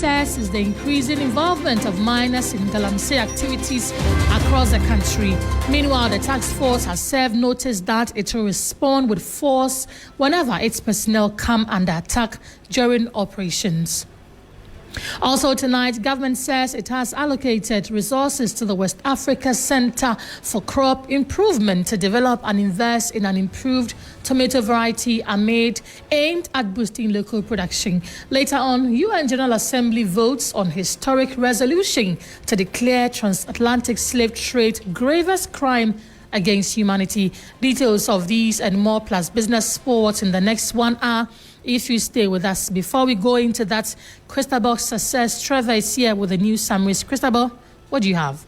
assesses the increasing involvement of minors in galamsey activities across the country. Meanwhile, the task force has served notice that it will respond with force whenever its personnel come under attack during operations. Also tonight, government says it has allocated resources to the West Africa Center for Crop Improvement to develop and invest in an improved tomato variety aimed at boosting local production. Later on, UN General Assembly votes on historic resolution to declare transatlantic slave trade gravest crime against humanity. Details of these and more plus business sports in the next 1 hour. If you stay with us. Before we go into that, Christabel Success Trevor is here with the news summaries. Christabel, what do you have?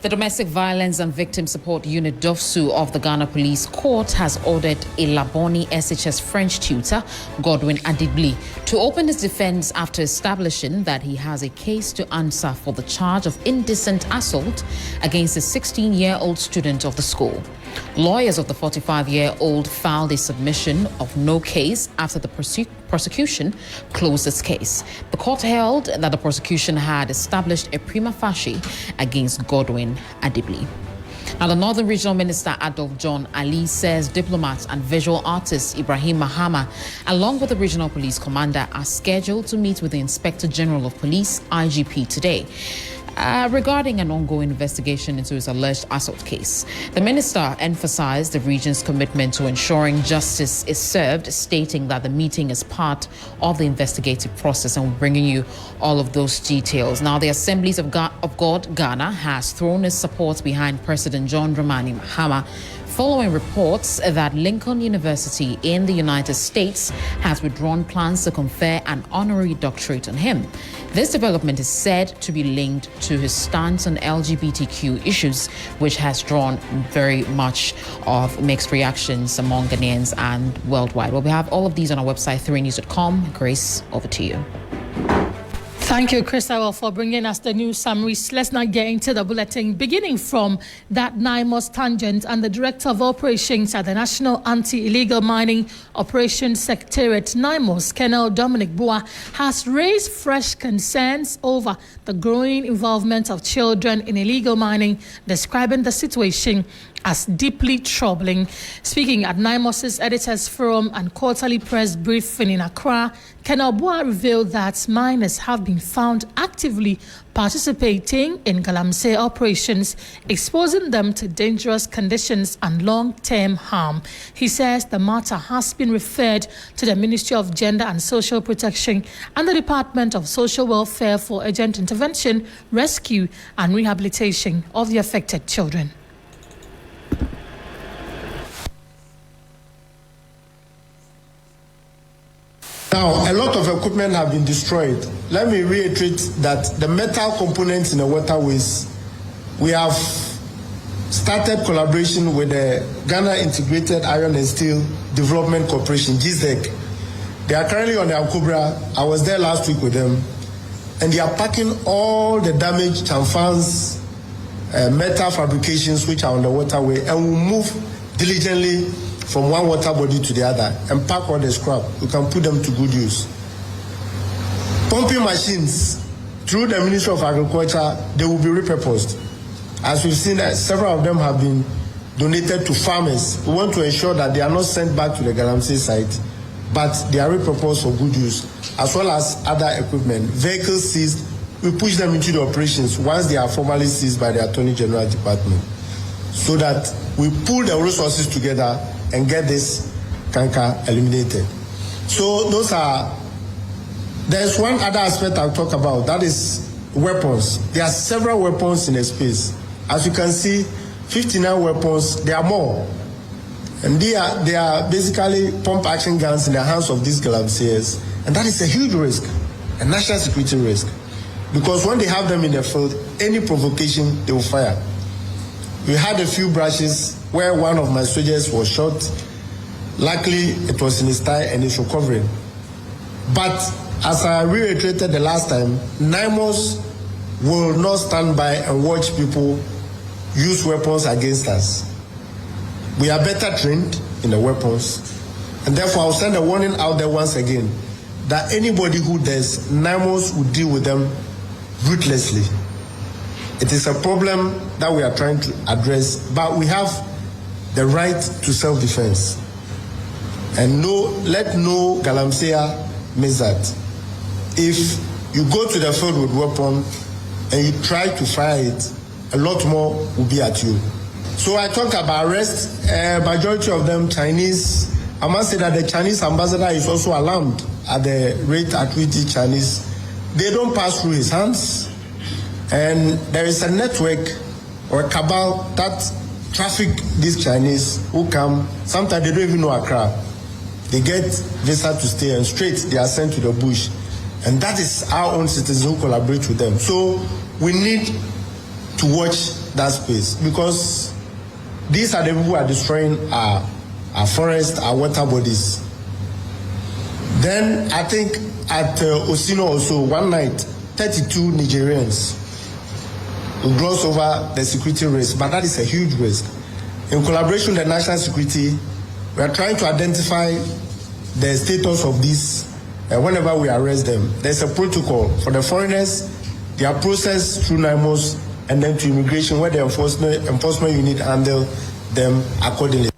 The Domestic Violence and Victim Support Unit DOVSU of the Ghana Police Court has ordered a Laboni SHS French tutor, Godwin Adibli, to open his defense after establishing that he has a case to answer for the charge of indecent assault against a 16-year-old student of the school. Lawyers of the 45-year-old filed a submission of no case after the prosecution closed its case. The court held that the prosecution had established a prima facie against Godwin Adibli. Now, the Northern Regional Minister Adolf John Ali says diplomats and visual artist Ibrahim Mahama, along with the Regional Police Commander, are scheduled to meet with the Inspector General of Police, IGP, today. Regarding an ongoing investigation into his alleged assault case. The minister emphasized the region's commitment to ensuring justice is served, stating that the meeting is part of the investigative process, and we're bringing you all of those details. Now, the Assemblies of God Ghana has thrown its support behind President John Dramani Mahama following reports that Lincoln University in the United States has withdrawn plans to confer an honorary doctorate on him. This development is said to be linked to his stance on LGBTQ issues, which has drawn very much of mixed reactions among Ghanaians and worldwide. Well, we have all of these on our website, 3news.com. Grace, over to you. Thank you, Christabel, for bringing us the news summaries. Let's now get into the bulletin, beginning from that NAIMOS tangent. And the Director of Operations at the National Anti-Illegal Mining Operations Secretariat, NAIMOS, Colonel Dominic Bua, has raised fresh concerns over the growing involvement of children in illegal mining, describing the situation as deeply troubling. Speaking at NAIMOS's Editors Forum and quarterly press briefing in Accra, Colonel Bua revealed that miners have been found actively participating in galamsey operations, exposing them to dangerous conditions and long-term harm. He says the matter has been referred to the Ministry of Gender and Social Protection and the Department of Social Welfare for urgent intervention, rescue and rehabilitation of the affected children. Now, a lot of equipment have been destroyed. Let me reiterate that the metal components in the waterways, we have started collaboration with the Ghana Integrated Iron and Steel Development Corporation, GISDEC. They are currently on the Alcobra. I was there last week with them. And they are packing all the damaged chamfans, metal fabrications which are on the waterway, and will move diligently from one water body to the other and pack all the scrap. We can put them to good use. Pumping machines, through the Ministry of Agriculture, they will be repurposed. As we've seen, several of them have been donated to farmers. We want to ensure that they are not sent back to the galamsey site, but they are repurposed for good use, as well as other equipment. Vehicles seized, we push them into the operations once they are formally seized by the Attorney General Department, so that we pull the resources together and get this canker eliminated. So there's one other aspect I'll talk about, that is weapons. There are several weapons in the space. As you can see, 59 weapons, there are more. And they are basically pump action guns in the hands of these galamseyers. And that is a huge risk, a national security risk. Because when they have them in the field, any provocation, they will fire. We had a few brushes where one of my soldiers was shot. Luckily, it was in his thigh and he's recovering. But as I reiterated the last time, NAIMOS will not stand by and watch people use weapons against us. We are better trained in the weapons, and therefore I'll send a warning out there once again that anybody who does, NAIMOS will deal with them ruthlessly. It is a problem that we are trying to address, but we have the right to self-defense. And let no galamsey miss that. If you go to the field with weapon and you try to fire it, a lot more will be at you. So I talked about arrest, majority of them Chinese. I must say that the Chinese ambassador is also alarmed at the rate at which the Chinese, they don't pass through his hands. And there is a network or a cabal that traffic these Chinese who come. Sometimes they don't even know Accra. They get visa to stay and straight they are sent to the bush. And that is our own citizens who collaborate with them. So we need to watch that space because these are the people who are destroying our forests, our water bodies. Then I think at Osino also, one night, 32 Nigerians will gloss over the security risk, but that is a huge risk. In collaboration with the national security, we are trying to identify the status of these whenever we arrest them. There's a protocol for the foreigners, they are processed through NAIMOS and then to immigration where the enforcement unit handle them accordingly.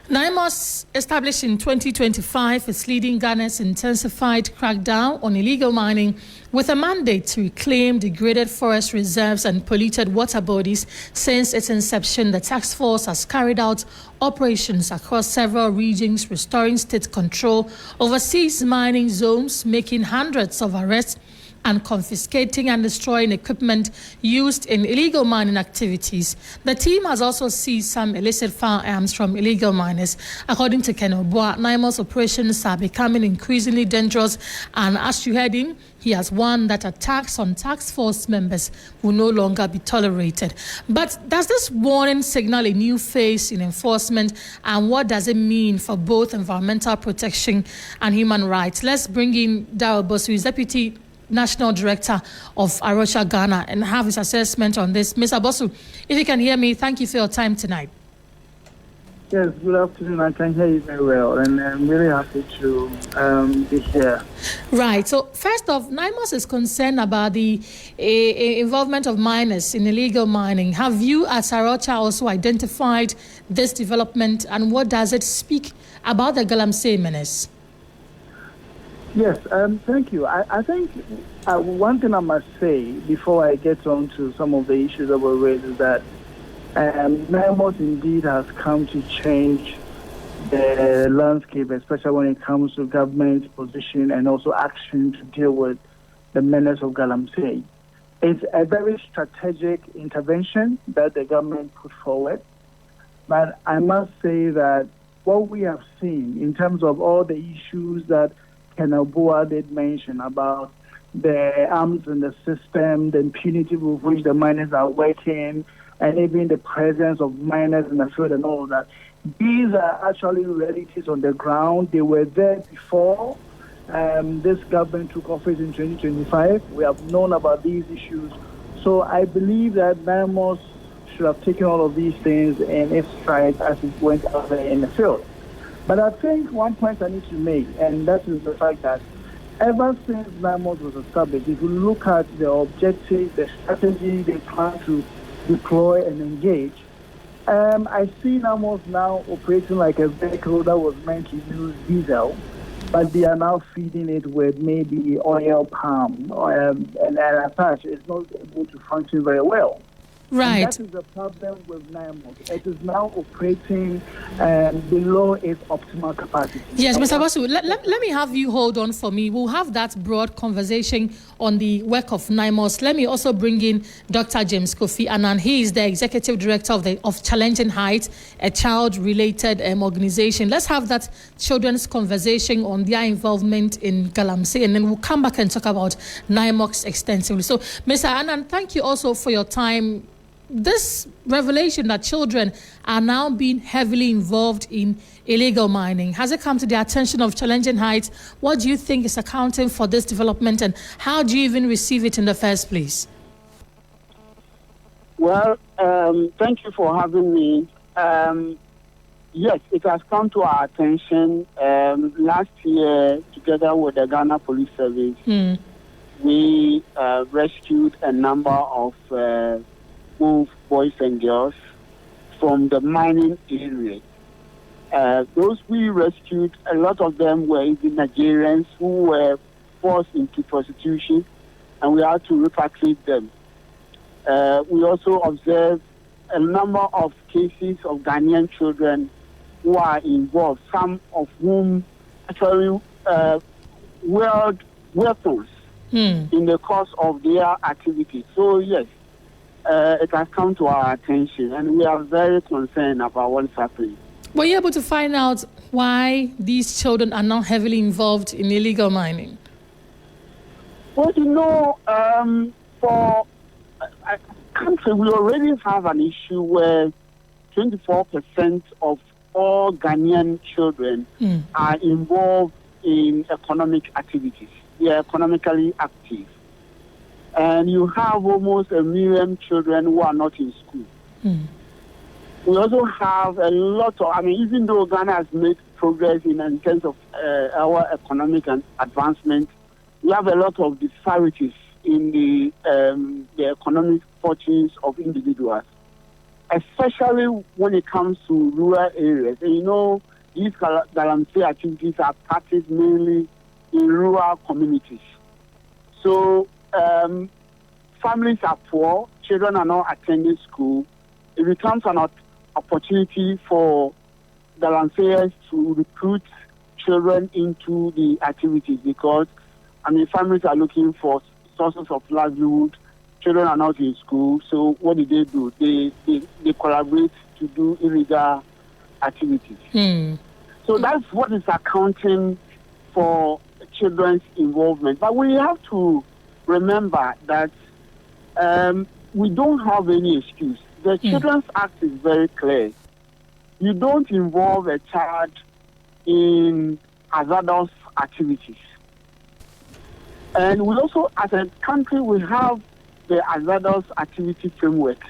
NAIMOS, established in 2025, is leading Ghana's intensified crackdown on illegal mining with a mandate to reclaim degraded forest reserves and polluted water bodies. Since its inception, the task force has carried out operations across several regions, restoring state control over seized mining zones, making hundreds of arrests, and confiscating and destroying equipment used in illegal mining activities. The team has also seized some illicit firearms from illegal miners. According to Ken Obua, NAIMOS operations are becoming increasingly dangerous, and as you heard him, he has warned that attacks on task force members will no longer be tolerated. But does this warning signal a new phase in enforcement, and what does it mean for both environmental protection and human rights? Let's bring in Darrell Bosu, who is Deputy National Director of Arusha, Ghana, and have his assessment on this. Mr. Bosu, if you can hear me, thank you for your time tonight. Yes, good afternoon. I can hear you very well, and I'm really happy to be here. Right. So, first off, NAIMOS is concerned about the involvement of miners in illegal mining. Have you, as Arusha, also identified this development, and what does it speak about the galamsey menace? Yes, thank you. I think one thing I must say before I get on to some of the issues that were raised is that NAIMOS indeed has come to change the landscape, especially when it comes to government's position and also action to deal with the menace of galamsey. It's a very strategic intervention that the government put forward. But I must say that what we have seen in terms of all the issues that Ken Obua did mention about the arms in the system, the impunity with which the miners are working, and even the presence of miners in the field and all that. These are actually realities on the ground. They were there before this government took office in 2025. We have known about these issues. So I believe that NAIMOS should have taken all of these things in its stride as it went out there in the field. But I think one point I need to make, and that is the fact that ever since NAIMOS was established, if you look at the objective, the strategy they plan to deploy and engage, I see NAIMOS now operating like a vehicle that was meant to use diesel, but they are now feeding it with maybe oil palm, and as such, it's not able to function very well. Right. And that is the problem with NAIMOS. It is now operating below its optimal capacity. Yes, Mr. Bosu, let me have you hold on for me. We'll have that broad conversation on the work of NAIMOS. Let me also bring in Dr. James Kofi Annan. He is the Executive Director of Challenging Heights, a child-related organization. Let's have that children's conversation on their involvement in galamsey, and then we'll come back and talk about NAIMOS extensively. So, Mr. Annan, thank you also for your time. This revelation that children are now being heavily involved in illegal mining, has it come to the attention of Challenging Heights? What do you think is accounting for this development, and how do you even receive it in the first place? Well, thank you for having me. Yes, it has come to our attention. Last year, together with the Ghana Police Service, we rescued a number of both boys and girls from the mining area. Those we rescued, a lot of them were even Nigerians who were forced into prostitution, and we had to repatriate them. We also observed a number of cases of Ghanaian children who are involved, some of whom actually wield weapons in the course of their activity. So, yes, it has come to our attention, and we are very concerned about what is happening. Were you able to find out why these children are now heavily involved in illegal mining? Well, you know, for a country, we already have an issue where 24% of all Ghanaian children are involved in economic activities. They are economically active. And you have almost 1 million children who are not in school. We also have a lot of, even though Ghana has made progress in terms of our economic advancement, we have a lot of disparities in the economic fortunes of individuals, especially when it comes to rural areas. And you know, these galamsey activities are practiced mainly in rural communities. So families are poor, children are not attending school. It becomes an opportunity for galamseyers to recruit children into the activities because, families are looking for sources of livelihood. Children are not in school, so what do? They collaborate to do illegal activities. So that's what is accounting for children's involvement. But we have to remember that we don't have any excuse. The Children's Act is very clear. You don't involve a child in hazardous activities. And we also, as a country, we have the hazardous activity framework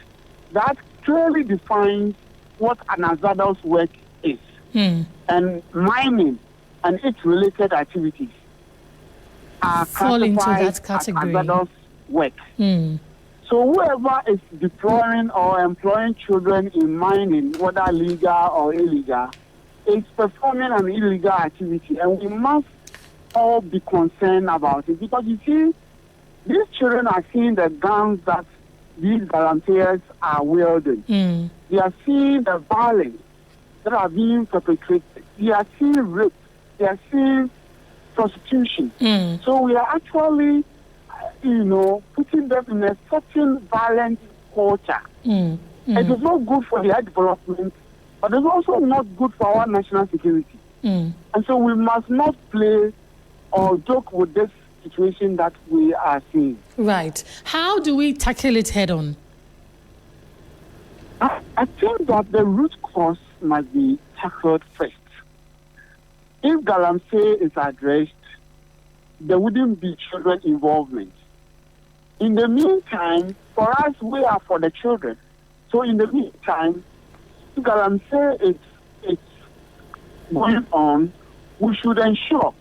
that clearly defines what an hazardous work is. And mining and its related activities are fall into that classified category. as hazardous work. So whoever is deploying or employing children in mining, whether legal or illegal, is performing an illegal activity, and we must all be concerned about it because you see, these children are seeing the guns that these galamseyers are wielding. They are seeing the violence that are being perpetrated. They are seeing rape. They are seeing prostitution. So we are actually, putting them in a certain violent culture. It is not good for their development, but it's also not good for our national security. And so we must not play or joke with this situation that we are seeing. Right. How do we tackle it head on? I think that the root cause must be tackled first. If galamsey is addressed, there wouldn't be children involvement. In the meantime, for us, we are for the children. So in the meantime, if galamsey is going on, we should ensure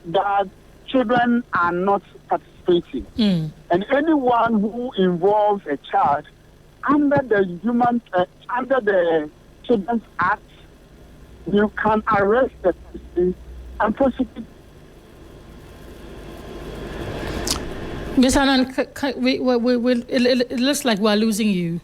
that children are not participating. And anyone who involves a child under the Children's Act, you can arrest the person and prosecute. Ms. Annan, it looks like we're losing you.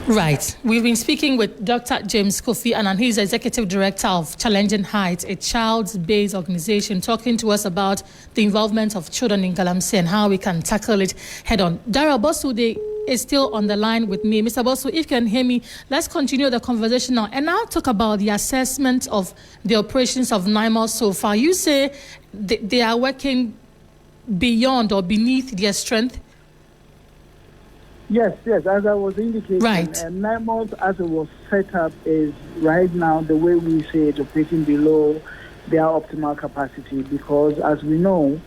Right. We've been speaking with Dr. James Kofi Annan. He's Executive Director of Challenging Heights, a child-based organization, talking to us about the involvement of children in galamsey and how we can tackle it head-on. Dara Bosude is still on the line with me. Mr. Bosu, if you can hear me, let's continue the conversation now. And now talk about the assessment of the operations of NAIMOS so far. You say they are working beyond or beneath their strength. Yes, as I was indicating, right. NAIMOS, as it was set up, is right now, the way we say it, operating below their optimal capacity because, as we know,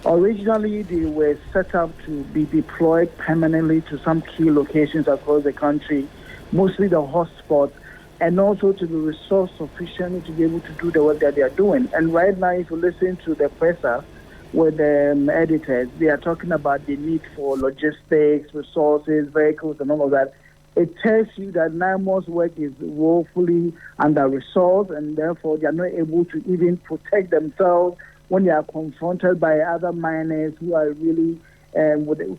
originally they were set up to be deployed permanently to some key locations across the country, mostly the hotspots, and also to be resource sufficient to be able to do the work that they are doing. And right now, if you listen to the presser with the editors, they are talking about the need for logistics, resources, vehicles, and all of that. It tells you that NAIMOS work is woefully under-resourced, and therefore they are not able to even protect themselves when they are confronted by other miners who are really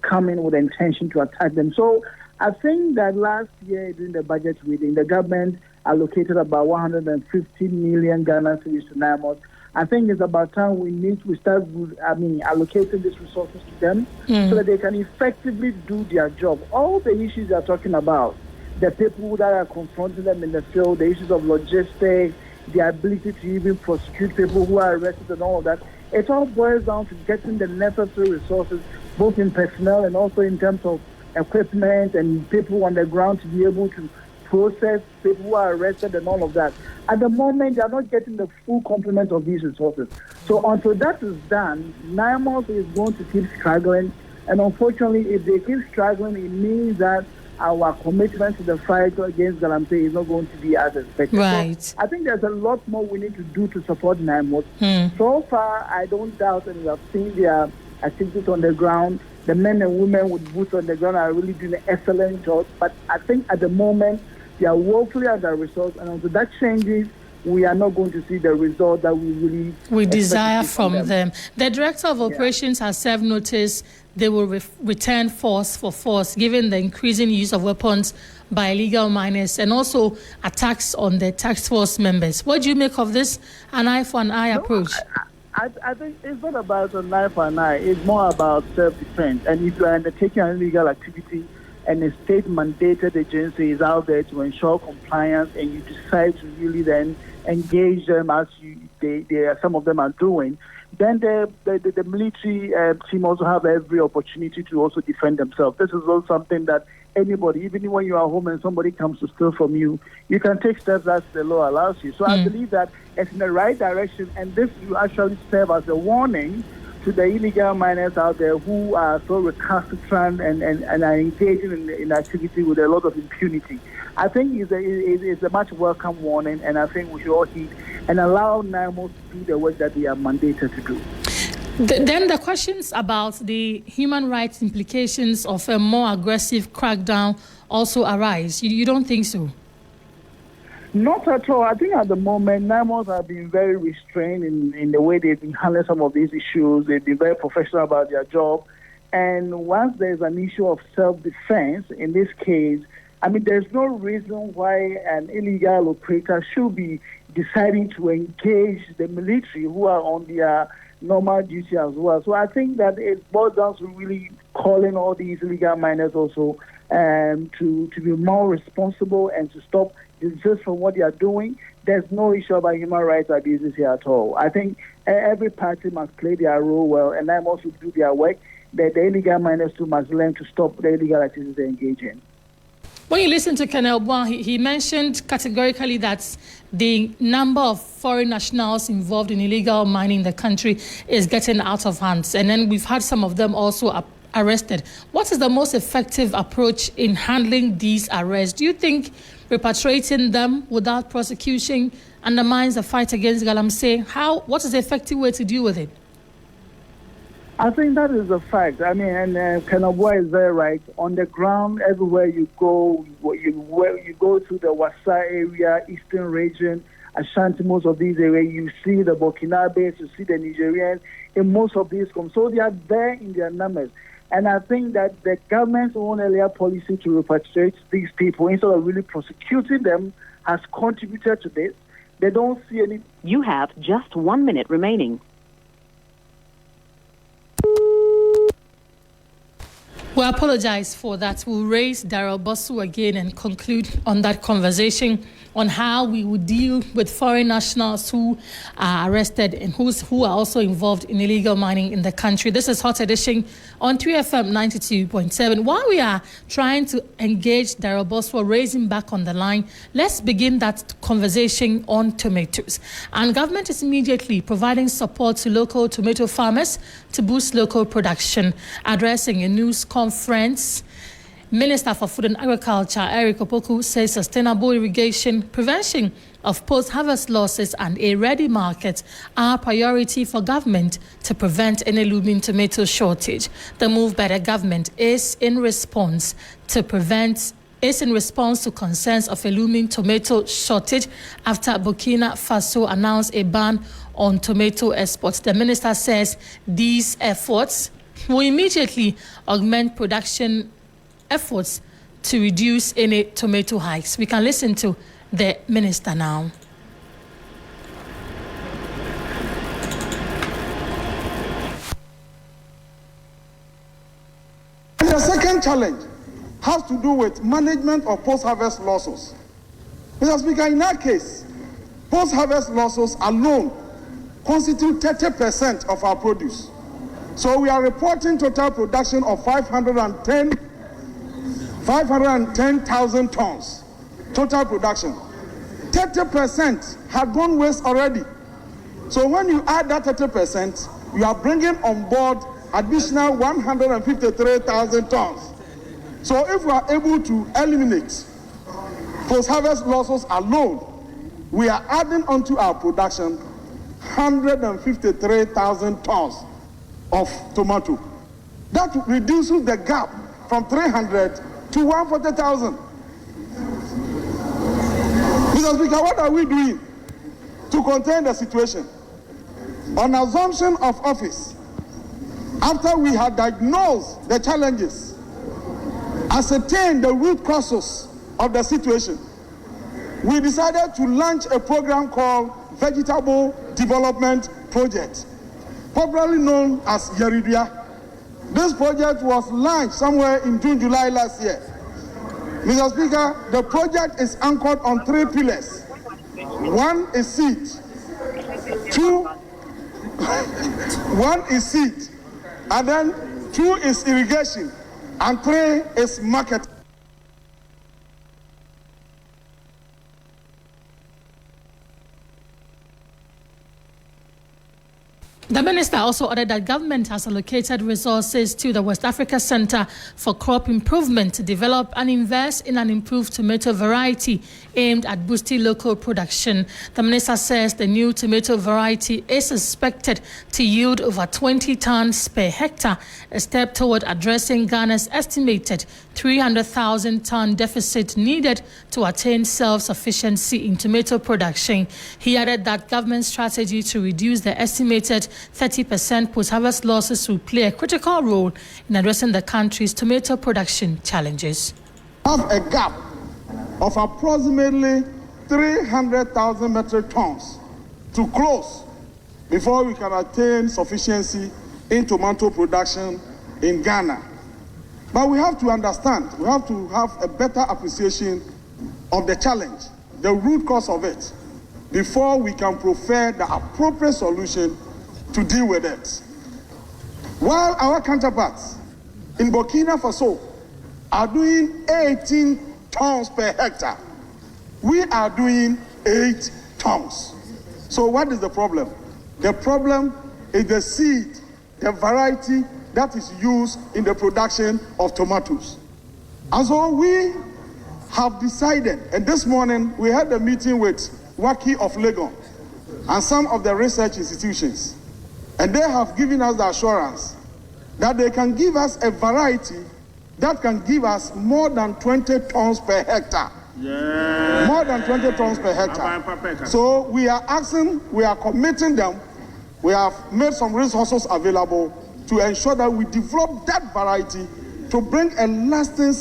come in with the intention to attack them. So I think that last year during the budget reading, the government allocated about 150 million Ghana cedis to NAIMOS. I think it's about time we start allocating these resources to them so that they can effectively do their job. All the issues they are talking about, the people that are confronting them in the field, the issues of logistics, the ability to even prosecute people who are arrested and all of that, it all boils down to getting the necessary resources, both in personnel and also in terms of equipment and people on the ground to be able to process people who are arrested and all of that. At the moment, they are not getting the full complement of these resources. So until that is done, NAIMOS is going to keep struggling. And unfortunately, if they keep struggling, it means that our commitment to the fight against galamsey is not going to be as expected. Right. So I think there's a lot more we need to do to support NAIMOS. So far, I don't doubt, and we have seen their activities on the ground. The men and women with boots on the ground are really doing an excellent job. But I think at the moment, they are woefully under-resourced, and until that changes, we are not going to see the result that we desire from them. The Director of Operations has served notice they will return force for force, given the increasing use of weapons by illegal miners and also attacks on the task force members. What do you make of this an eye-for-an-eye approach? I think it's not about an eye-for-an-eye. It's more about self-defense. And if you are undertaking an illegal activity, and a state-mandated agency is out there to ensure compliance, and you decide to really then engage them as some of them are doing, then the military team also have every opportunity to also defend themselves. This is also something that anybody, even when you are home and somebody comes to steal from you, you can take steps as the law allows you. So I believe that it's in the right direction, and this will actually serve as a warning to the illegal miners out there who are so recalcitrant and are engaging in activity with a lot of impunity. I think it's a much welcome warning, and I think we should all heed and allow NAIMOS to do the work that they are mandated to do. Then the questions about the human rights implications of a more aggressive crackdown also arise. You don't think so? Not at all. I think at the moment, NAIMOS have been very restrained in the way they've been handling some of these issues. They've been very professional about their job. And once there's an issue of self-defense, in this case, there's no reason why an illegal operator should be deciding to engage the military who are on their normal duty as well. So I think that it boils down to really calling all these illegal miners also to be more responsible and to stop just from what they are doing. There's no issue about human rights abuses here at all. I think every party must play their role well, and NAIMOS should do their work. The illegal miners too must learn to stop the illegal activities they engage in. When you listen to Colonel Bois, he mentioned categorically that the number of foreign nationals involved in illegal mining in the country is getting out of hand. And then we've had some of them also arrested. What is the most effective approach in handling these arrests? Do you think repatriating them without prosecution undermines the fight against galamsey? What is the effective way to deal with it? I think that is a fact. And Colonel Bois is very right. On the ground, everywhere you go, you go to the Wassa area, Eastern region, Ashanti, most of these areas, you see the Burkinabes, you see the Nigerians in most of these homes. So they are there in their numbers. And I think that the government's own earlier policy to repatriate these people instead of really prosecuting them has contributed to this. They don't see any. You have just 1 minute remaining. We apologize for that. We'll raise Darrell Bosu again and conclude on that conversation on how we would deal with foreign nationals who are arrested and who are also involved in illegal mining in the country. This is Hot Edition on 3FM 92.7. While we are trying to engage Darrell Bosu, raising back on the line, let's begin that conversation on tomatoes. And government is immediately providing support to local tomato farmers to boost local production. Addressing a news conference, Minister for Food and Agriculture, Eric Opoku, says sustainable irrigation, prevention of post-harvest losses and a ready market are a priority for government to prevent any looming tomato shortage. The move by the government is in response to concerns of a looming tomato shortage after Burkina Faso announced a ban on tomato exports. The minister says these efforts will immediately augment production efforts to reduce any tomato hikes. We can listen to the minister now. And the second challenge has to do with management of post-harvest losses. Mr. Speaker, in that case, post-harvest losses alone constitute 30% of our produce. So we are reporting total production of 510,000 tons, total production. 30% had gone waste already. So when you add that 30%, you are bringing on board additional 153,000 tons. So if we are able to eliminate post-harvest losses alone, we are adding onto our production 153,000 tons of tomato. That reduces the gap from 300 to 140,000. Mr. Speaker, what are we doing to contain the situation? On assumption of office, after we had diagnosed the challenges, ascertained the root causes of the situation, we decided to launch a program called Vegetable Development Project, popularly known as Yeridua. This project was launched somewhere in June, July last year. Mr. Speaker, the project is anchored on 3 pillars. 1 is seed. 1 is seed. And then 2 is irrigation. And 3 is marketing. The minister also ordered that government has allocated resources to the West Africa Center for Crop Improvement to develop and invest in an improved tomato variety aimed at boosting local production. The minister says the new tomato variety is expected to yield over 20 tons per hectare, a step toward addressing Ghana's estimated 300,000 ton deficit needed to attain self-sufficiency in tomato production. He added that government strategy to reduce the estimated 30% post-harvest losses will play a critical role in addressing the country's tomato production challenges. We have a gap of approximately 300,000 metric tons to close before we can attain sufficiency in tomato production in Ghana. But we have to understand, we have to have a better appreciation of the challenge, the root cause of it, before we can prefer the appropriate solution to deal with it. While our counterparts in Burkina Faso are doing 18 tons per hectare, we are doing 8 tons. So what is the problem? The problem is the seed, the variety that is used in the production of tomatoes. And so we have decided, and this morning we had a meeting with Waki of Legon and some of the research institutions, and they have given us the assurance that they can give us a variety that can give us more than 20 tons per hectare. Yeah. More than 20 tons per hectare. So we are asking, we are committing them, we have made some resources available to ensure that we develop that variety to bring a lasting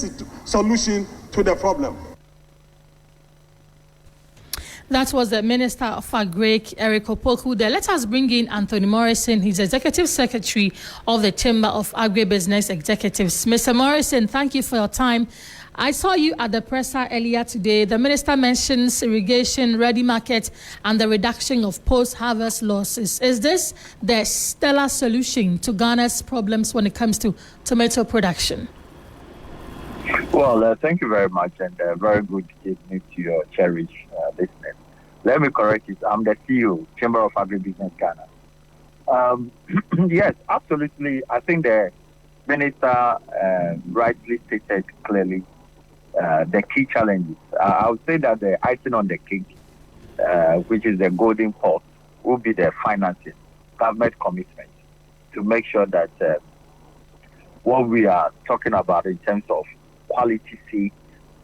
solution to the problem. That was the Minister of Agri, Eric Opoku. Let us bring in Anthony Morrison. He's Executive Secretary of the Chamber of Agribusiness Executives. Mr. Morrison, thank you for your time. I saw you at the presser earlier today. The Minister mentions irrigation, ready market, and the reduction of post-harvest losses. Is this the stellar solution to Ghana's problems when it comes to tomato production? Well, thank you very much, and very good evening to your cherished listeners. Let me correct it. I'm the CEO, Chamber of Agribusiness Ghana. Yes, absolutely. I think the Minister rightly stated clearly the key challenges. I would say that the icing on the cake, which is the golden pot, will be the financing, government commitment to make sure that what we are talking about in terms of quality seed,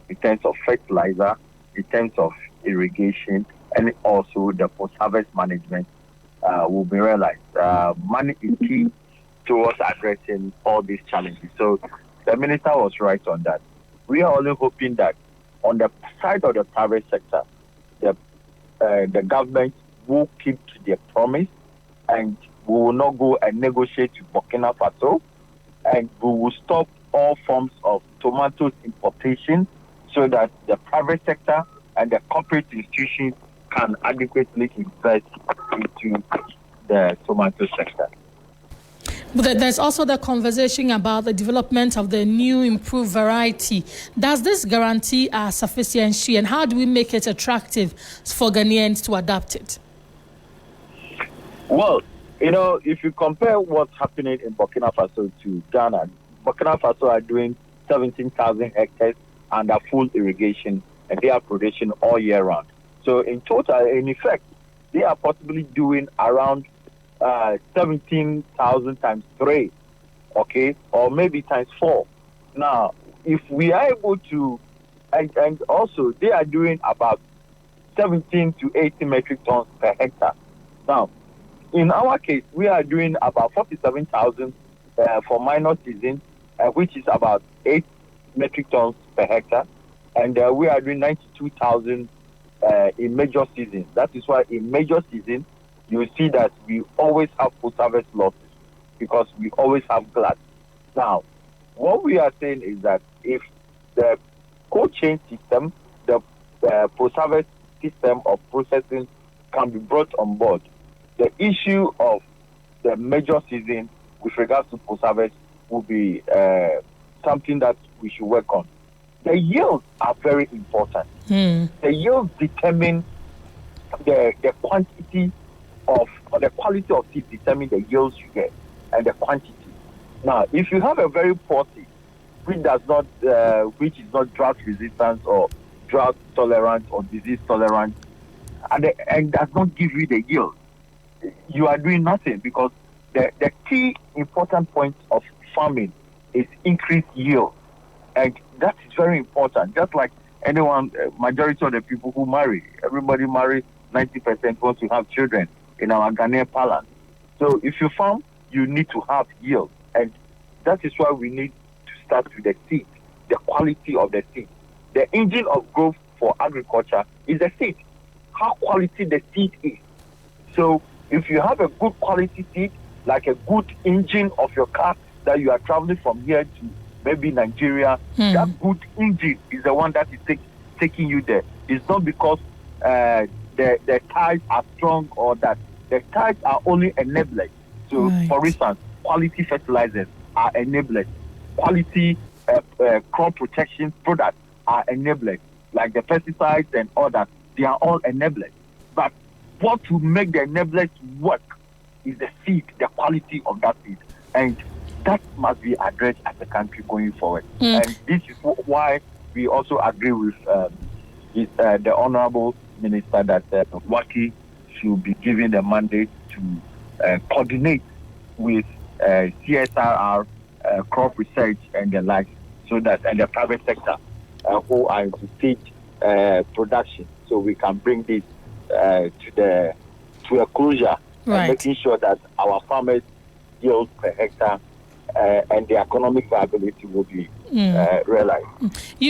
in terms of fertilizer, in terms of irrigation, and also the post-harvest management will be realized. Money is key towards addressing all these challenges. So the minister was right on that. We are only hoping that on the side of the private sector, the government will keep to their promise, and we will not go and negotiate with Burkina Faso, and we will stop all forms of tomatoes importation so that the private sector and the corporate institutions can adequately invest into the tomato sector. But there's also the conversation about the development of the new improved variety. Does this guarantee our sufficiency, and how do we make it attractive for Ghanaians to adopt it? Well, if you compare what's happening in Burkina Faso to Ghana, Burkina Faso are doing 17,000 hectares under full irrigation, and they are producing all year round. So in total, in effect, they are possibly doing around 17,000 times 3, okay, or maybe times 4. Now, if we are able to, and also they are doing about 17 to 18 metric tons per hectare. Now, in our case, we are doing about 47,000 for minor season, which is about 8 metric tons per hectare, and we are doing 92,000 in major season. That is why in major season, you see that we always have post-harvest losses because we always have glut. Now, what we are saying is that if the cold chain system, the post-harvest system of processing can be brought on board, the issue of the major season with regards to post-harvest will be something that we should work on. The yields are very important. The yields determine the quantity of, or the quality of seed determine the yields you get and the quantity. Now, if you have a very poor seed, which is not drought resistant or drought tolerant or disease tolerant, and does not give you the yield, you are doing nothing, because the key important point of farming is increased yield, and that is very important. Just like anyone, majority of the people who marry, everybody marries, 90% wants to have children in our Ghanaian parlance. So if you farm, you need to have yield, and that is why we need to start with the seed, the quality of the seed. The engine of growth for agriculture is the seed, how quality the seed is. So if you have a good quality seed, like a good engine of your car that you are traveling from here to maybe Nigeria, that good engine is the one that is taking you there. It's not because the ties are strong or that. The ties are only enablers. So, for instance, quality fertilizers are enablers. Quality crop protection products are enablers. Like the pesticides and others, they are all enablers. But what will make the enablers work is the seed, the quality of that seed. And that must be addressed as a country going forward. And this is why we also agree with the Honorable Minister that WACI should be given the mandate to coordinate with CSRR, crop research and the like, so that, and the private sector who are into seed production, so we can bring this to a closure, and making sure that our farmers' yield per hectare and the economic viability will be realized.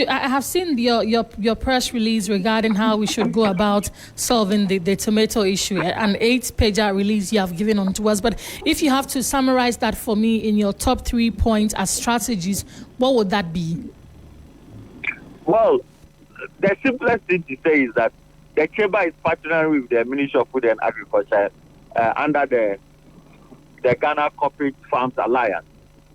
I have seen your press release regarding how we should go about solving the tomato issue, an 8-page release you have given onto us. But if you have to summarize that for me in your top 3 points as strategies, what would that be? Well, the simplest thing to say is that the Chamber is partnering with the Ministry of Food and Agriculture under the Ghana Corporate Farms Alliance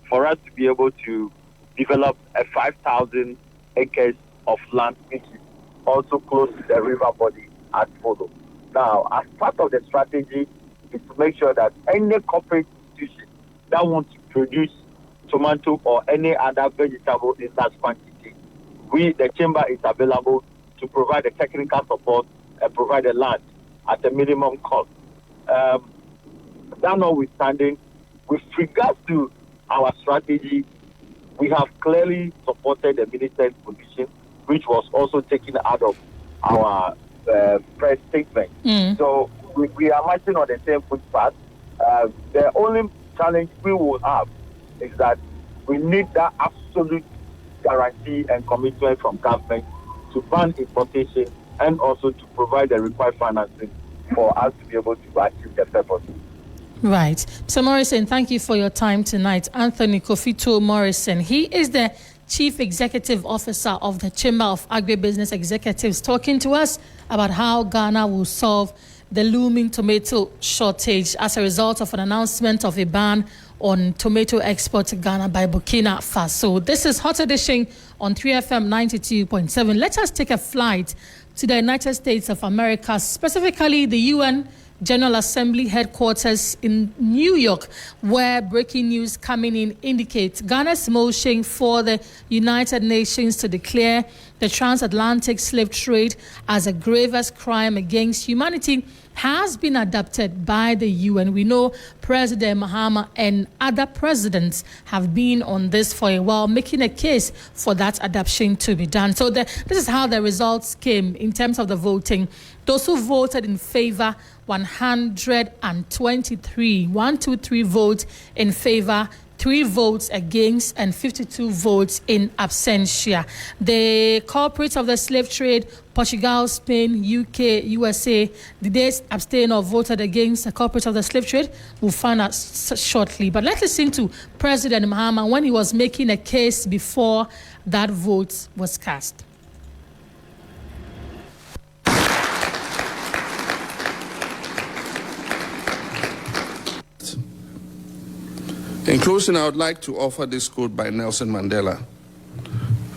for us to be able to develop a 5,000 acres of land, which is also close to the river body at Fodo. Now, as part of the strategy is to make sure that any corporate institution that wants to produce tomato or any other vegetable in such quantity, the chamber is available to provide the technical support and provide the land at a minimum cost. That notwithstanding, with regards to our strategy, we have clearly supported the minister's position, which was also taken out of our press statement. So we are marching on the same footpath. The only challenge we will have is that we need that absolute guarantee and commitment from government to ban importation and also to provide the required financing for us to be able to achieve the purpose. Right. So Morrison, thank you for your time tonight. Anthony Kofito Morrison, he is the Chief Executive Officer of the Chamber of Agribusiness Executives, talking to us about how Ghana will solve the looming tomato shortage as a result of an announcement of a ban on tomato export to Ghana by Burkina Faso. This is Hot Edition on 3FM 92.7. Let us take a flight to the United States of America, specifically the UN General Assembly headquarters in New York, where breaking news coming in indicates Ghana's motion for the United Nations to declare the transatlantic slave trade as a gravest crime against humanity has been adopted by the UN. We know President Mahama and other presidents have been on this for a while, making a case for that adoption to be done. So this is how the results came in terms of the voting. Those who voted in favor, 123 votes in favor, 3 votes against, and 52 votes in absentia. The culprits of the slave trade, Portugal, Spain, UK, USA, did they abstain or voted against the culprits of the slave trade? We'll find out shortly. But let's listen to President Mahama when he was making a case before that vote was cast. In closing, I would like to offer this quote by Nelson Mandela.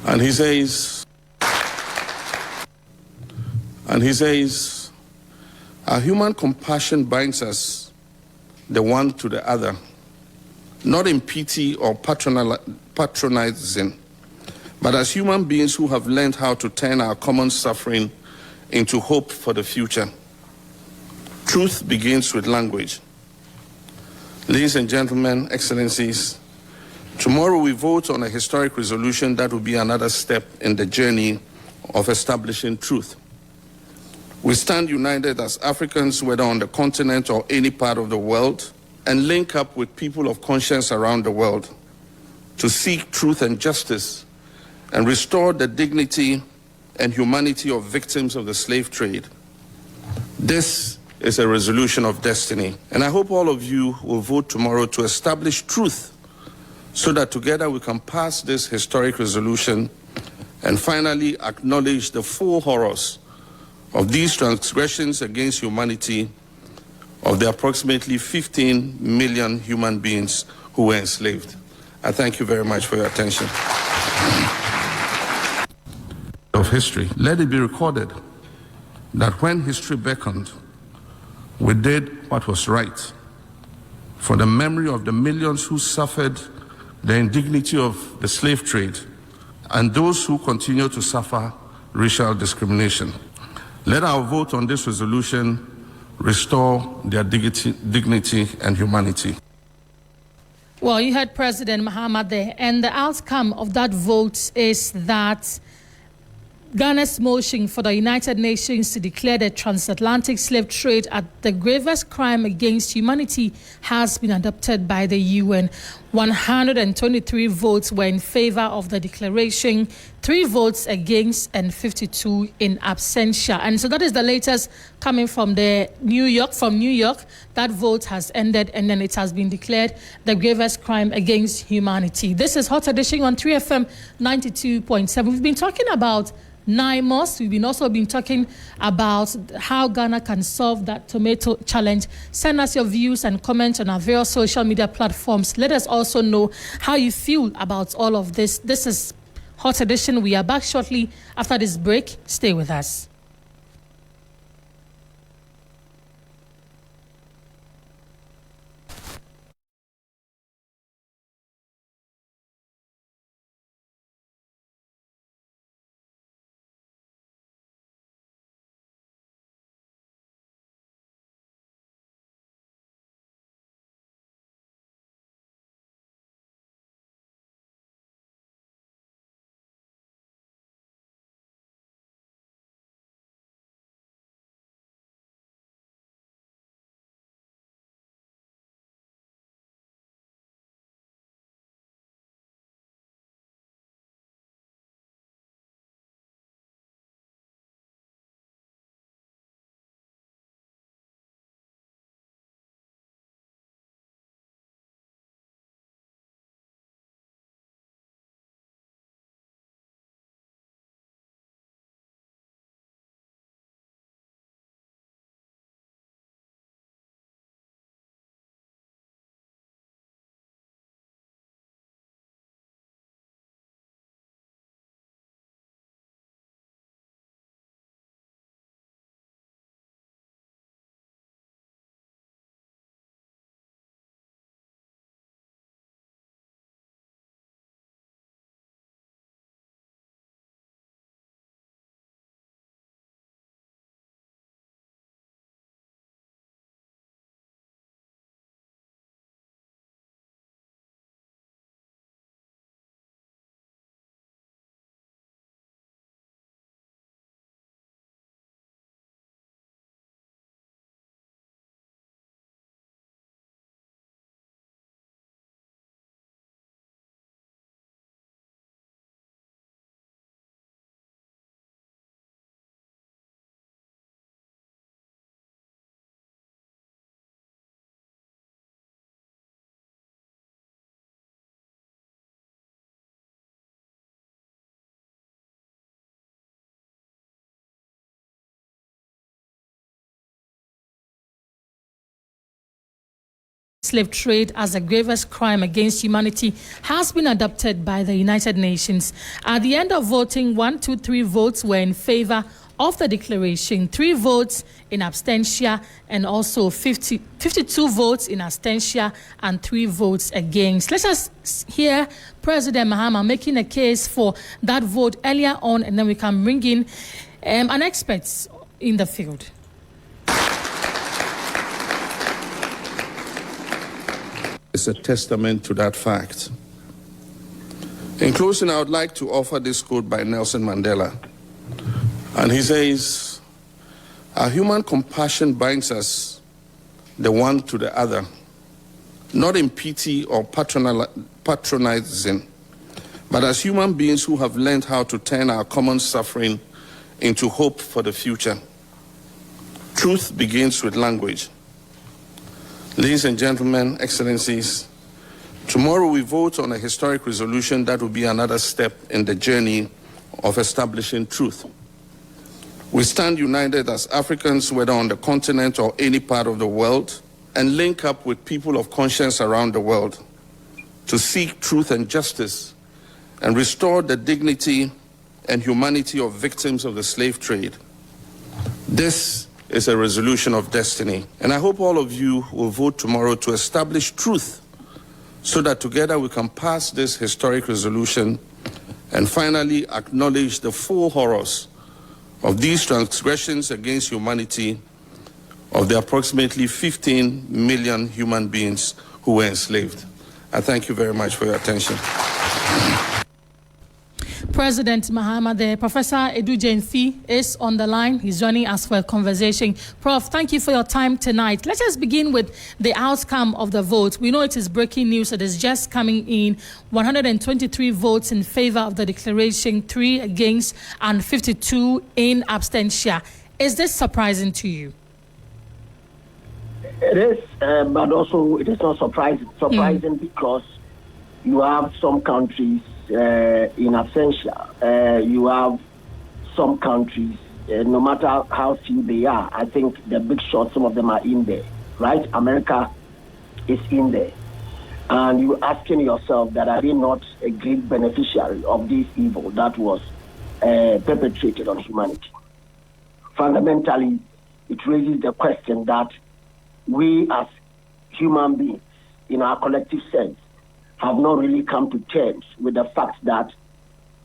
And he says, our human compassion binds us the one to the other, not in pity or patronizing, but as human beings who have learned how to turn our common suffering into hope for the future. Truth begins with language. Ladies and gentlemen, excellencies, tomorrow we vote on a historic resolution that will be another step in the journey of establishing truth. We stand united as Africans, whether on the continent or any part of the world, and link up with people of conscience around the world to seek truth and justice and restore the dignity and humanity of victims of the slave trade. This is a resolution of destiny. And I hope all of you will vote tomorrow to establish truth so that together we can pass this historic resolution and finally acknowledge the full horrors of these transgressions against humanity of the approximately 15 million human beings who were enslaved. I thank you very much for your attention. Of history, let it be recorded that when history beckoned, we did what was right for the memory of the millions who suffered the indignity of the slave trade and those who continue to suffer racial discrimination. Let our vote on this resolution restore their dignity and humanity. Well, you heard President Mahama there, and the outcome of that vote is that Ghana's motion for the United Nations to declare the transatlantic slave trade as the gravest crime against humanity has been adopted by the UN. 123 votes were in favor of the declaration, 3 votes against, and 52 in absentia. And so that is the latest coming from New York. That vote has ended, and then it has been declared the gravest crime against humanity. This is Hot Edition on 3FM 92.7. We've been talking about NAIMOS. We've also been talking about how Ghana can solve that tomato challenge. Send us your views and comments on our various social media platforms. Let us also know how you feel about all of this. This is Hot Edition. We are back shortly after this break. Stay with us. slave trade as the gravest crime against humanity has been adopted by the United Nations. At the end of voting, 3 votes were in favor of the declaration, 3 votes in abstention, and also 52 votes in abstention and 3 votes against. Let us hear President Mahama making a case for that vote earlier on, and then we can bring in an expert in the field. It's a testament to that fact. In closing, I would like to offer this quote by Nelson Mandela. And he says, our human compassion binds us the one to the other, not in pity or patronizing, but as human beings who have learned how to turn our common suffering into hope for the future. Truth begins with language. Ladies and gentlemen, excellencies, tomorrow we vote on a historic resolution that will be another step in the journey of establishing truth. We stand united as Africans, whether on the continent or any part of the world, and link up with people of conscience around the world to seek truth and justice and restore the dignity and humanity of victims of the slave trade. This is a resolution of destiny, and I hope all of you will vote tomorrow to establish truth so that together we can pass this historic resolution and finally acknowledge the full horrors of these transgressions against humanity of the approximately 15 million human beings who were enslaved. I thank you very much for your attention. President Mahama, the Professor Asiedu-Dartey is on the line. He's joining us for a conversation. Prof, thank you for your time tonight. Let us begin with the outcome of the vote. We know it is breaking news. It is just coming in. 123 votes in favor of the declaration, 3 against, and 52 in abstention. Is this surprising to you? It is, but also it is not surprising. Surprising because you have some countries in absentia. You have some countries, no matter how few they are, I think the big shots, some of them are in there, right? America is in there. And you're asking yourself that are they not a great beneficiary of this evil that was perpetrated on humanity? Fundamentally, it raises the question that we as human beings, in our collective sense, have not really come to terms with the fact that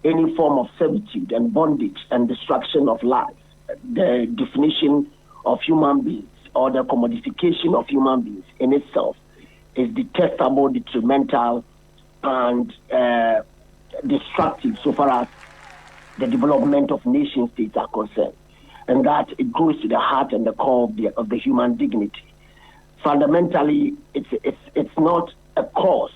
any form of servitude and bondage and destruction of life, the definition of human beings or the commodification of human beings in itself is detestable, detrimental, and destructive so far as the development of nation states are concerned. And that it goes to the heart and the core of the human dignity. Fundamentally, it's not a cause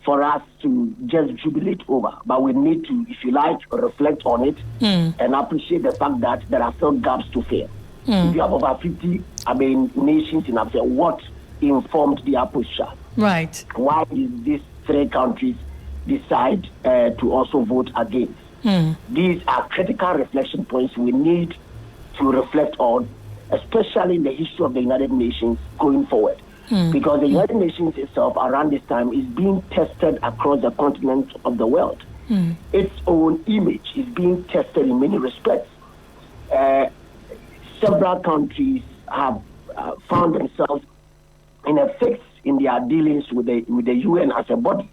for us to just jubilate over, but we need to, if you like, reflect on it and appreciate the fact that there are still gaps to fill. If you have over 50, nations in Africa, what informed their posture? Right. Why did these 3 countries decide to also vote against? These are critical reflection points we need to reflect on, especially in the history of the United Nations going forward. Because the United Nations itself around this time is being tested across the continent of the world. Its own image is being tested in many respects. Several countries have found themselves in a fix in their dealings with the UN as a body.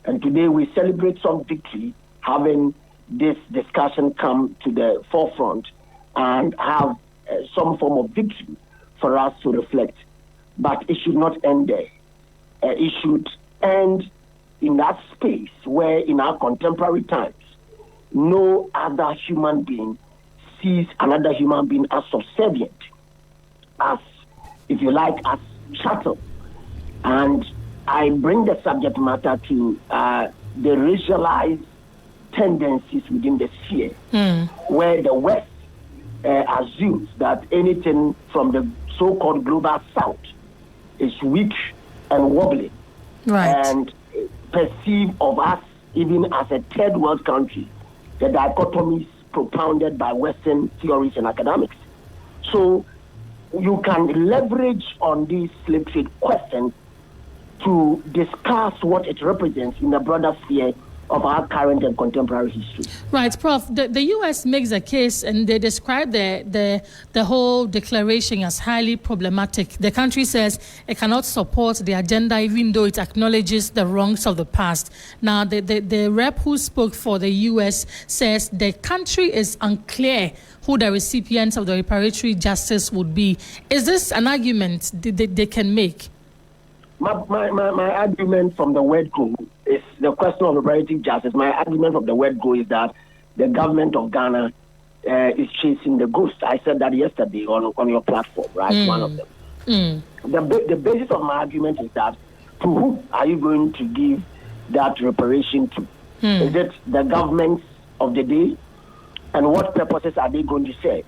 And today we celebrate some victory, having this discussion come to the forefront and have some form of victory for us to reflect. But it should not end there. It should end in that space where in our contemporary times, no other human being sees another human being as subservient, as, if you like, as chattel. And I bring the subject matter to the racialized tendencies within the sphere, where the West assumes that anything from the so-called global South is weak and wobbly, and perceive of us even as a third world country, the dichotomies propounded by Western theories and academics. So you can leverage on these slave trade questions to discuss what it represents in the broader sphere of our current and contemporary history. Right, Prof. The U.S. makes a case, and they describe the whole declaration as highly problematic. The country says it cannot support the agenda, even though it acknowledges the wrongs of the past. Now, the rep who spoke for the U.S. says the country is unclear who the recipients of the reparatory justice would be. Is this an argument they can make? My argument from the word go is the question of reparative justice. My argument from the word go is that the government of Ghana is chasing the ghost. I said that yesterday on your platform, right? One of them. The basis of my argument is that to whom are you going to give that reparation to? Is it the governments of the day? And what purposes are they going to serve?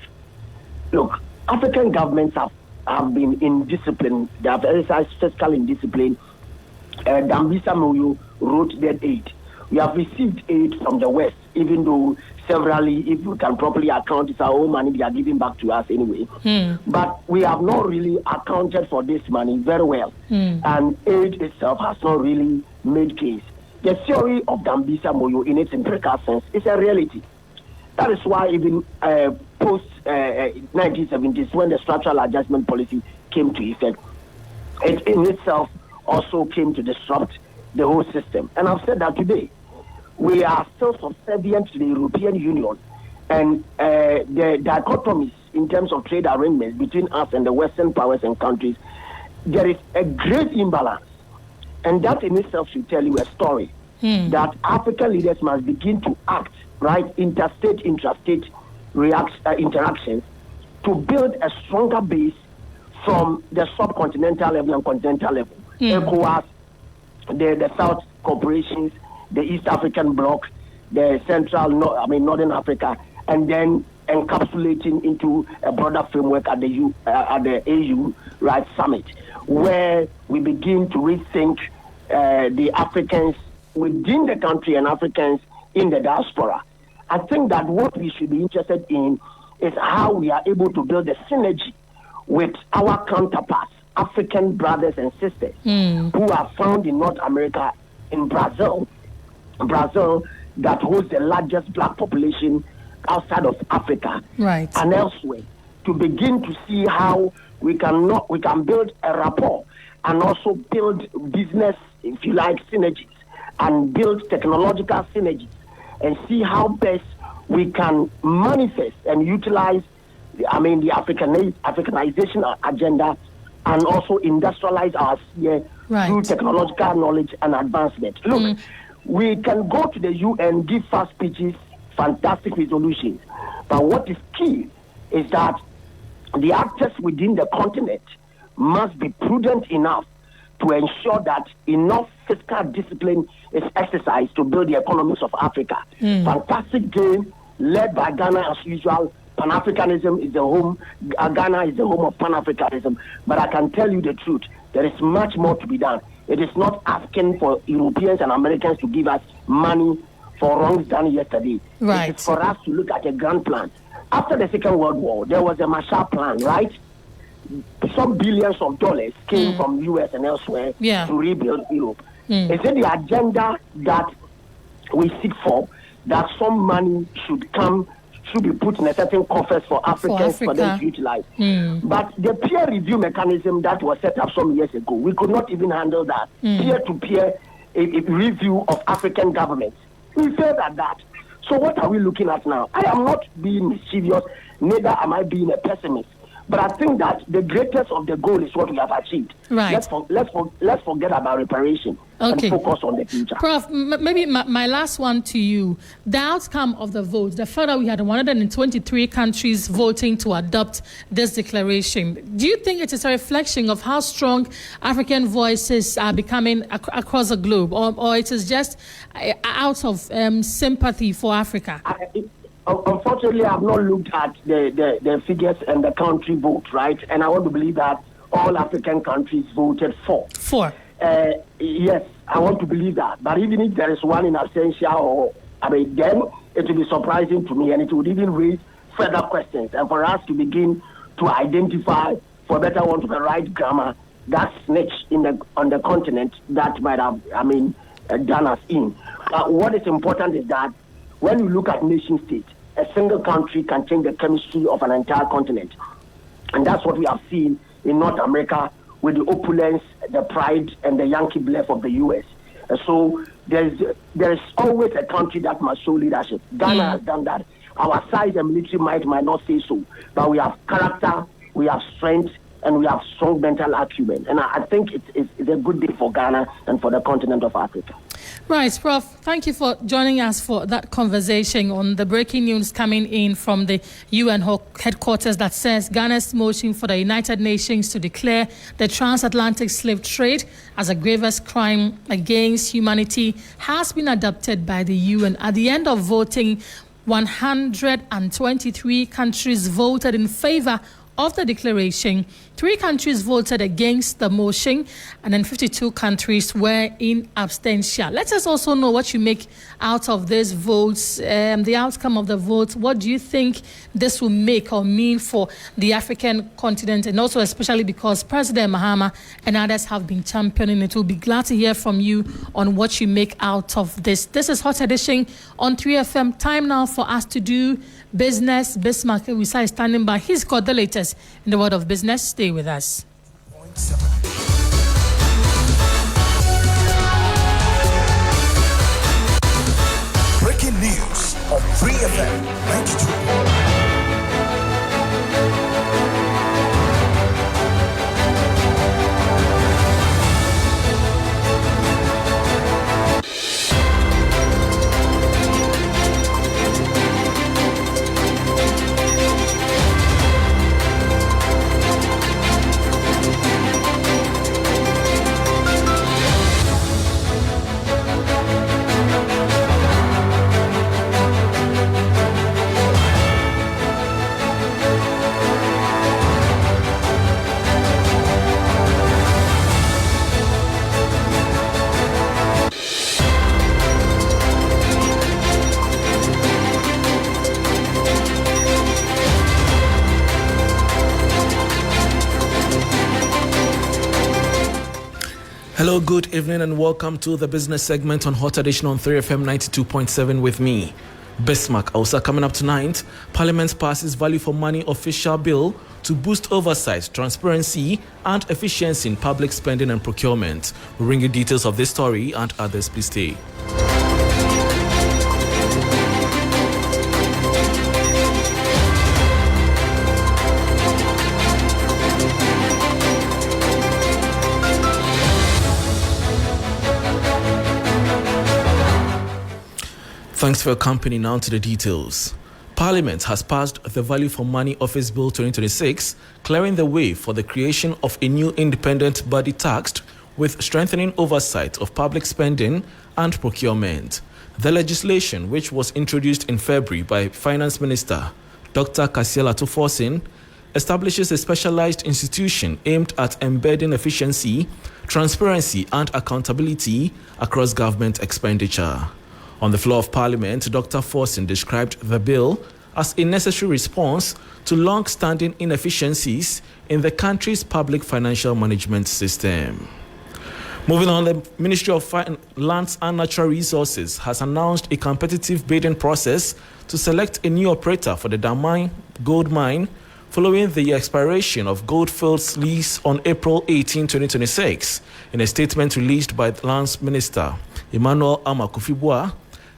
Look, African governments have been indisciplined. They have exercised fiscal indiscipline. Dambisa Moyo wrote that aid. We have received aid from the West, even though severally, if we can properly account, it's our own money they are giving back to us anyway. But we have not really accounted for this money very well. And aid itself has not really made case. The theory of Dambisa Moyo in its empirical sense is a reality. That is why even post-1970s, when the structural adjustment policy came to effect, it in itself also came to disrupt the whole system. And I've said that today. We are still subservient to the European Union, and the dichotomies in terms of trade arrangements between us and the Western powers and countries, there is a great imbalance. And that in itself should tell you a story that African leaders must begin to act, right, interstate, intrastate interactions to build a stronger base from the subcontinental level and continental level. ECOWAS, the South corporations, the East African bloc, the Northern Africa, and then encapsulating into a broader framework at the AU right summit, where we begin to rethink the Africans within the country and Africans in the diaspora. I think that what we should be interested in is how we are able to build a synergy with our counterparts, African brothers and sisters, who are found in North America, in Brazil, that holds the largest black population outside of Africa, and elsewhere, to begin to see how we can build a rapport and also build business, if you like, synergies, and build technological synergies, and see how best we can manifest and utilize, the Africanization agenda, and also industrialize our sphere through technological knowledge and advancement. Look, we can go to the UN, give fast speeches, fantastic resolutions, but what is key is that the actors within the continent must be prudent enough to ensure that enough fiscal discipline is exercised to build the economies of Africa. Fantastic game led by Ghana as usual. Pan-Africanism is the home. Ghana is the home of Pan-Africanism. But I can tell you the truth. There is much more to be done. It is not asking for Europeans and Americans to give us money for wrongs done yesterday. It is for us to look at a grand plan. After the Second World War, there was a Marshall Plan, right? Some billions of dollars came from U.S. and elsewhere to rebuild Europe. Is it the agenda that we seek for, that some money should be put in a certain coffers for Africans for them to utilize? But the peer review mechanism that was set up some years ago, we could not even handle that. Peer-to-peer review of African governments. We failed at that. So what are we looking at now? I am not being mischievous, neither am I being a pessimist. But I think that the greatest of the goal is what we have achieved. Let's forget about reparation and focus on the future. Prof, maybe my last one to you. The outcome of the vote, the fact that we had 123 countries voting to adopt this declaration, do you think it is a reflection of how strong African voices are becoming across the globe, or it is just out of sympathy for Africa? Unfortunately, I have not looked at the figures and the country vote, right? And I want to believe that all African countries voted for. Yes, I want to believe that. But even if there is one in absentia, then it will be surprising to me, and it would even raise further questions. And for us to begin to identify, for better want of the right grammar, that snitch on the continent that might have, done us in. What is important is that when you look at nation state, a single country can change the chemistry of an entire continent. And that's what we have seen in North America with the opulence, the pride, and the Yankee bluff of the U.S. So there is always a country that must show leadership. Ghana has done that. Our size and military might not say so, but we have character, we have strength, and we have strong mental acumen. And I think it's a good day for Ghana and for the continent of Africa. Right, Prof, thank you for joining us for that conversation on the breaking news coming in from the UN headquarters that says Ghana's motion for the United Nations to declare the transatlantic slave trade as a gravest crime against humanity has been adopted by the UN. At the end of voting, 123 countries voted in favor of the declaration. 3 countries voted against the motion, and then 52 countries were in abstention. Let us also know what you make out of these votes, the outcome of the vote. What do you think this will make or mean for the African continent, and also especially because President Mahama and others have been championing it? We'll be glad to hear from you on what you make out of this. This is Hot Edition on 3FM. Time now for us to do business. Bismarck Wisa is standing by. He's got the latest in the world of business. Stay with us. Breaking news on 3FM 92. Hello, good evening, and welcome to the business segment on Hot Edition on 3FM 92.7 with me, Bismarck. Also coming up tonight, Parliament passes value for money official bill to boost oversight, transparency, and efficiency in public spending and procurement. We'll bring you details of this story and others. Please stay. Thanks for your company. Now to the details. Parliament has passed the Value for Money Office Bill 2026, clearing the way for the creation of a new independent body tasked with strengthening oversight of public spending and procurement. The legislation, which was introduced in February by Finance Minister Dr. Kasiel Atuforsin, establishes a specialized institution aimed at embedding efficiency, transparency, and accountability across government expenditure. On the floor of Parliament, Dr. Forson described the bill as a necessary response to long-standing inefficiencies in the country's public financial management system. Moving on, the Ministry of Lands and Natural Resources has announced a competitive bidding process to select a new operator for the Damai gold mine following the expiration of Goldfield's lease on April 18, 2026. In a statement released by the Lands Minister, Emmanuel Amakufibua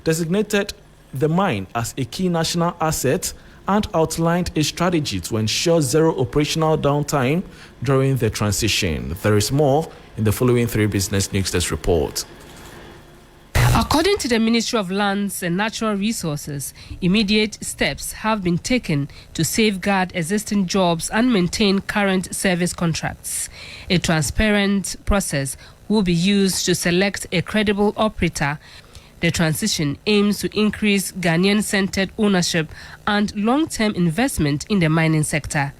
designated the mine as a key national asset and outlined a strategy to ensure zero operational downtime during the transition. There is more in the following 3 Business News Desk report. According to the Ministry of Lands and Natural Resources, immediate steps have been taken to safeguard existing jobs and maintain current service contracts. A transparent process will be used to select a credible operator. The transition aims to increase Ghanaian-centered ownership and long-term investment in the mining sector.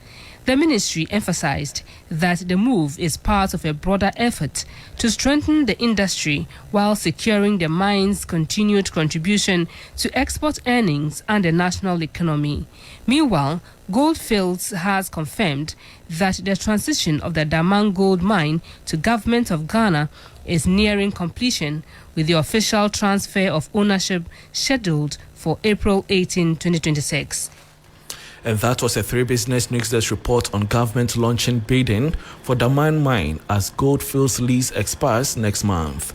The ministry emphasized that the move is part of a broader effort to strengthen the industry while securing the mine's continued contribution to export earnings and the national economy. Meanwhile, Goldfields has confirmed that the transition of the Damang gold mine to Government of Ghana is nearing completion, with the official transfer of ownership scheduled for April 18, 2026. And that was a 3 Business Newsdesk report on government launching bidding for Damang mine as Goldfields lease expires next month.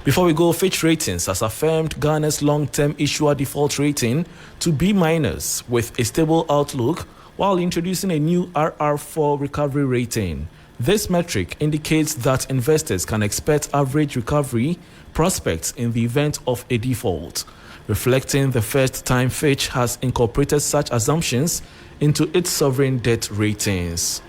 Before we go, Fitch Ratings has affirmed Ghana's long-term issuer default rating to B- with a stable outlook, while introducing a new RR4 recovery rating. This metric indicates that investors can expect average recovery prospects in the event of a default, reflecting the first time Fitch has incorporated such assumptions into its sovereign debt ratings.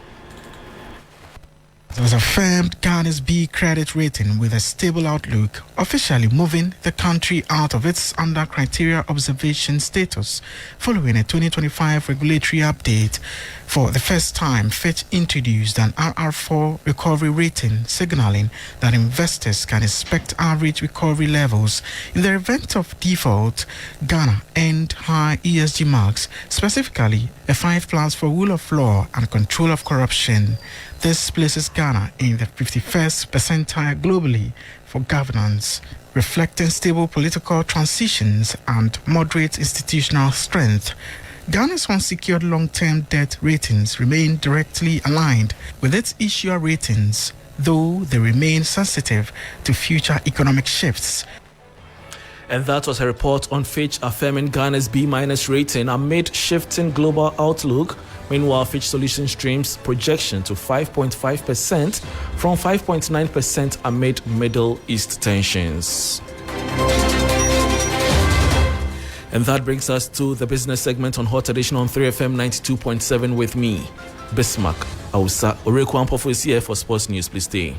It was affirmed Ghana's B credit rating with a stable outlook, officially moving the country out of its under criteria observation status following a 2025 regulatory update. For the first time, Fitch introduced an RR4 recovery rating, signaling that investors can expect average recovery levels. In the event of default, Ghana earned high ESG marks, specifically a 5+ for rule of law and control of corruption. This places Ghana in the 51st percentile globally for governance, reflecting stable political transitions and moderate institutional strength. Ghana's unsecured long-term debt ratings remain directly aligned with its issuer ratings, though they remain sensitive to future economic shifts. And that was a report on Fitch affirming Ghana's B- rating amid shifting global outlook. Meanwhile, Fitch Solutions streams projection to 5.5% from 5.9% amid Middle East tensions. And that brings us to the business segment on Hot Edition on 3FM 92.7 with me, Bismarck Ausa. Oreku Ampofo is here for sports news. Please stay.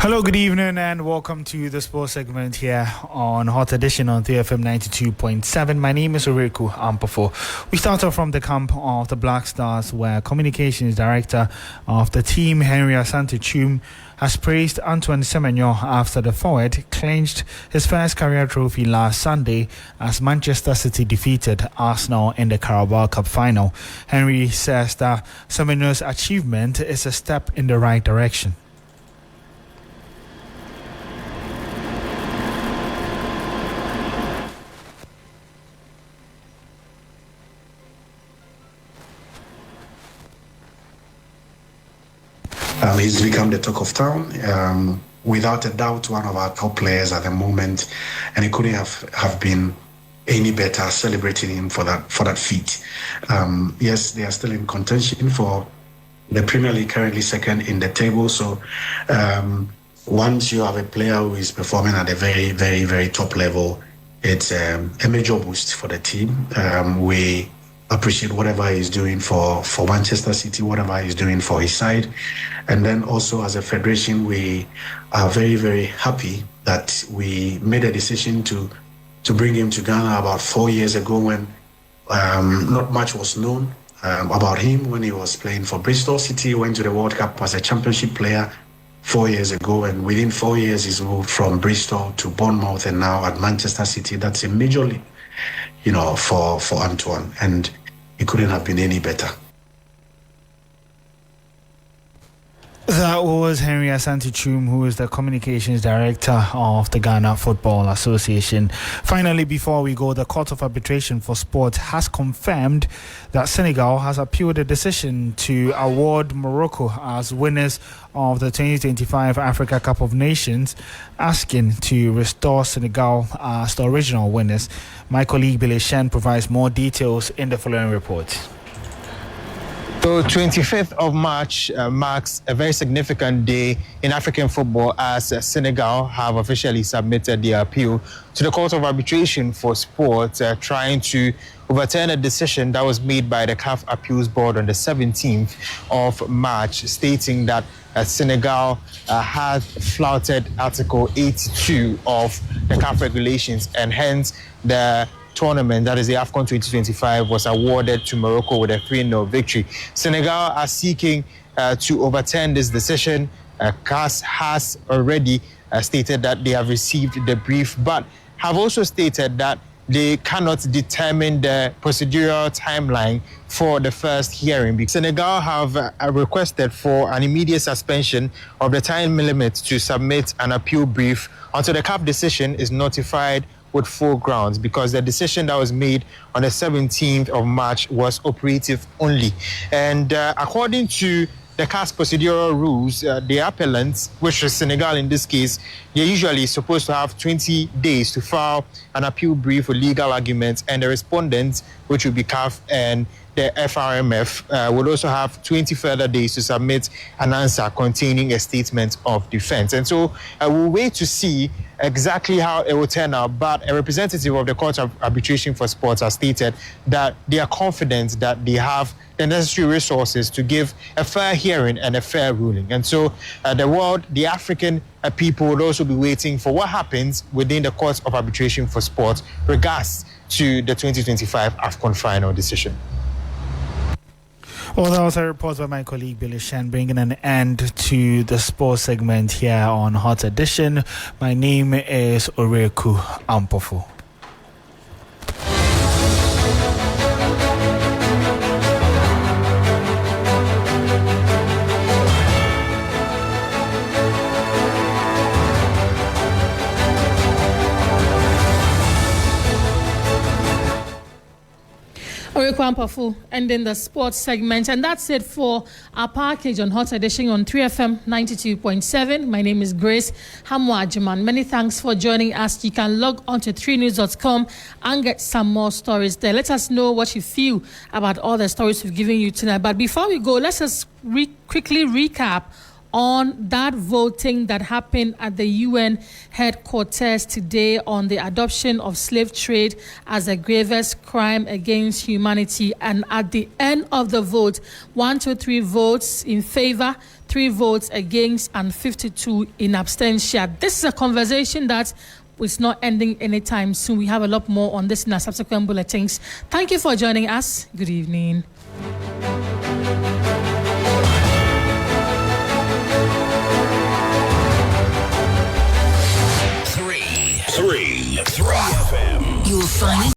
Hello, good evening, and welcome to the sports segment here on Hot Edition on 3FM 92.7. My name is Oreku Ampofo. We start off from the camp of the Black Stars, where Communications Director of the team, Henry Asiedu-Dartey, has praised Antoine Semenyo after the forward clinched his first career trophy last Sunday as Manchester City defeated Arsenal in the Carabao Cup final. Henry says that Semenyo's achievement is a step in the right direction. He's become the talk of town. Without a doubt, one of our top players at the moment, and it couldn't have been any better, celebrating him for that feat. Yes, they are still in contention for the Premier League, currently second in the table. So once you have a player who is performing at a very, very, very top level, it's a major boost for the team. We appreciate whatever he's doing for Manchester City, whatever he's doing for his side. And then also as a federation, we are very, very happy that we made a decision to bring him to Ghana about 4 years ago, when not much was known about him. When he was playing for Bristol City, went to the World Cup as a championship player 4 years ago, and within 4 years he's moved from Bristol to Bournemouth and now at Manchester City. That's a major leap, for Antoine, and it couldn't have been any better. That was Henry Asante-Chum, who is the Communications Director of the Ghana Football Association. Finally, before we go, the Court of Arbitration for Sport has confirmed that Senegal has appealed a decision to award Morocco as winners of the 2025 Africa Cup of Nations, asking to restore Senegal as the original winners. My colleague Billy Shen provides more details in the following report. So 25th of March marks a very significant day in African football as Senegal have officially submitted their appeal to the Court of Arbitration for Sport, trying to overturn a decision that was made by the CAF Appeals Board on the 17th of March, stating that Senegal had flouted Article 82 of the CAF regulations, and hence the tournament, that is the AFCON 2025, was awarded to Morocco with a 3-0 victory. Senegal are seeking to overturn this decision. CAS has already stated that they have received the brief, but have also stated that they cannot determine the procedural timeline for the first hearing. Senegal have requested for an immediate suspension of the time limit to submit an appeal brief until the CAF decision is notified with full grounds, because the decision that was made on the 17th of March was operative only. And according to the CAS procedural rules, the appellants, which is Senegal in this case, they're usually supposed to have 20 days to file an appeal brief with legal arguments, and the respondents, which will be CAF and the FRMF, would also have 20 further days to submit an answer containing a statement of defense. And so we'll wait to see exactly how it will turn out, but a representative of the Court of Arbitration for Sports has stated that they are confident that they have the necessary resources to give a fair hearing and a fair ruling. And so the African people would also be waiting for what happens within the Court of Arbitration for Sports regards to the 2025 AFCON final decision. Well, that was a report by my colleague Billy Shen, bringing an end to the sports segment here on Hot Edition. My name is Oreku Ampofo. Kwampafu, ending the sports segment. And that's it for our package on Hot Edition on 3FM 92.7. My name is Grace Hamwajiman. Many thanks for joining us. You can log on to 3news.com and get some more stories there. Let us know what you feel about all the stories we've given you tonight. But before we go, let's just quickly recap on that voting that happened at the UN headquarters today on the adoption of slave trade as a gravest crime against humanity. And at the end of the vote, 123 votes in favor, 3 votes against, and 52 in abstention. This is a conversation that is not ending anytime soon. We have a lot more on this in our subsequent bulletins. Thank you for joining us. Good evening. Three FM. You'll find